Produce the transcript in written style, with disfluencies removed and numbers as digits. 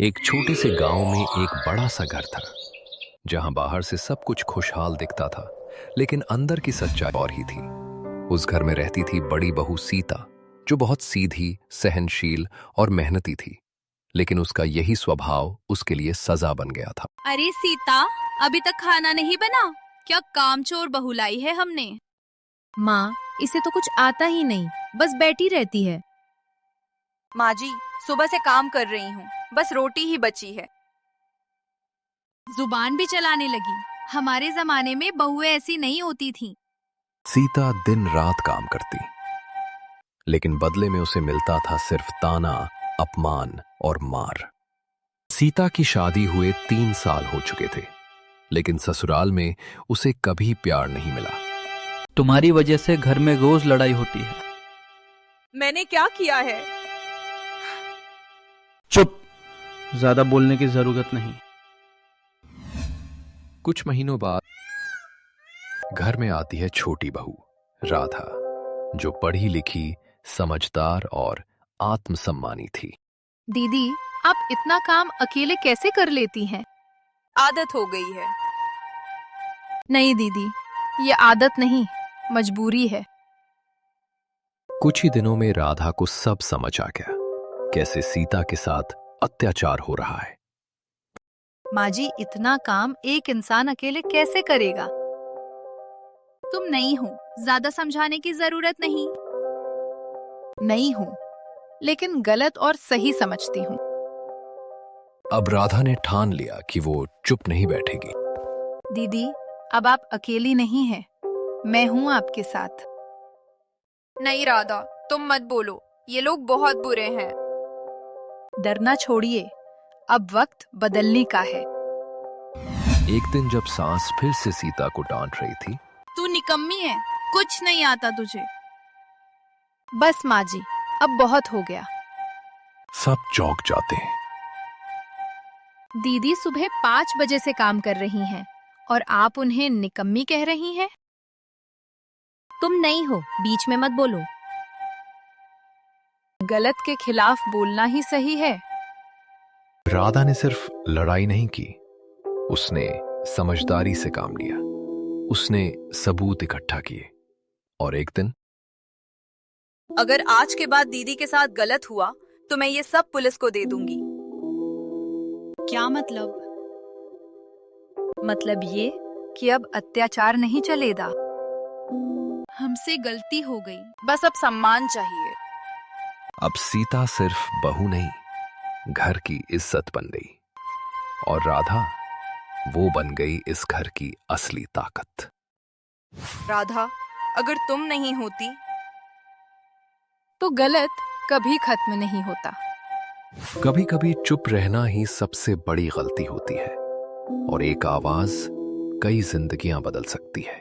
एक छोटे से गांव में एक बड़ा सा घर था जहां बाहर से सब कुछ खुशहाल दिखता था, लेकिन अंदर की सच्चाई और ही थी। उस घर में रहती थी बड़ी बहू सीता, जो बहुत सीधी, सहनशील और मेहनती थी। लेकिन उसका यही स्वभाव उसके लिए सजा बन गया था। अरे सीता, अभी तक खाना नहीं बना? क्या कामचोर बहू लाई है हमने। माँ, इसे तो कुछ आता ही नहीं, बस बैठी रहती है। माँ जी, सुबह से काम कर रही हूँ, बस रोटी ही बची है। जुबान भी चलाने लगी। हमारे जमाने में बहुएं ऐसी नहीं होती थीं। सीता दिन रात काम करती, लेकिन बदले में उसे मिलता था सिर्फ ताना, अपमान और मार। सीता की शादी हुए 3 साल हो चुके थे, लेकिन ससुराल में उसे कभी प्यार नहीं मिला। तुम्हारी वजह से घर में रोज लड़ाई होती है। मैंने क्या किया है? चुप, ज्यादा बोलने की जरूरत नहीं। कुछ महीनों बाद घर में आती है छोटी बहू राधा, जो पढ़ी लिखी, समझदार और आत्मसम्मानी थी। दीदी, आप इतना काम अकेले कैसे कर लेती हैं? आदत हो गई है। नहीं दीदी, ये आदत नहीं, मजबूरी है। कुछ ही दिनों में राधा को सब समझ आ गया, कैसे सीता के साथ अत्याचार हो रहा है। माँ जी, इतना काम एक इंसान अकेले कैसे करेगा? तुम नहीं हो, ज्यादा समझाने की जरूरत नहीं। नहीं हूँ, लेकिन गलत और सही समझती हूँ। अब राधा ने ठान लिया कि वो चुप नहीं बैठेगी। दीदी, अब आप अकेली नहीं हैं, मैं हूँ आपके साथ। नहीं राधा, तुम मत बोलो, ये लोग बहुत बुरे हैं। डरना छोड़िए, अब वक्त बदलने का है। एक दिन जब सास फिर से सीता को डांट रही थी, तू निकम्मी है, कुछ नहीं आता तुझे। बस माँ जी, अब बहुत हो गया। सब चौंक जाते हैं। दीदी सुबह 5 बजे से काम कर रही हैं और आप उन्हें निकम्मी कह रही हैं? तुम नहीं हो, बीच में मत बोलो। गलत के खिलाफ बोलना ही सही है। राधा ने सिर्फ लड़ाई नहीं की, उसने समझदारी से काम लिया। उसने सबूत इकट्ठा किए और एक दिन, अगर आज के बाद दीदी के साथ गलत हुआ तो मैं ये सब पुलिस को दे दूंगी। क्या मतलब? मतलब ये कि अब अत्याचार नहीं चलेगा। हमसे गलती हो गई। बस अब सम्मान चाहिए। अब सीता सिर्फ बहू नहीं, घर की इज्जत बन गई और राधा, वो बन गई इस घर की असली ताकत। राधा, अगर तुम नहीं होती तो गलत कभी खत्म नहीं होता। कभी कभी चुप रहना ही सबसे बड़ी गलती होती है और एक आवाज कई जिंदगियां बदल सकती है।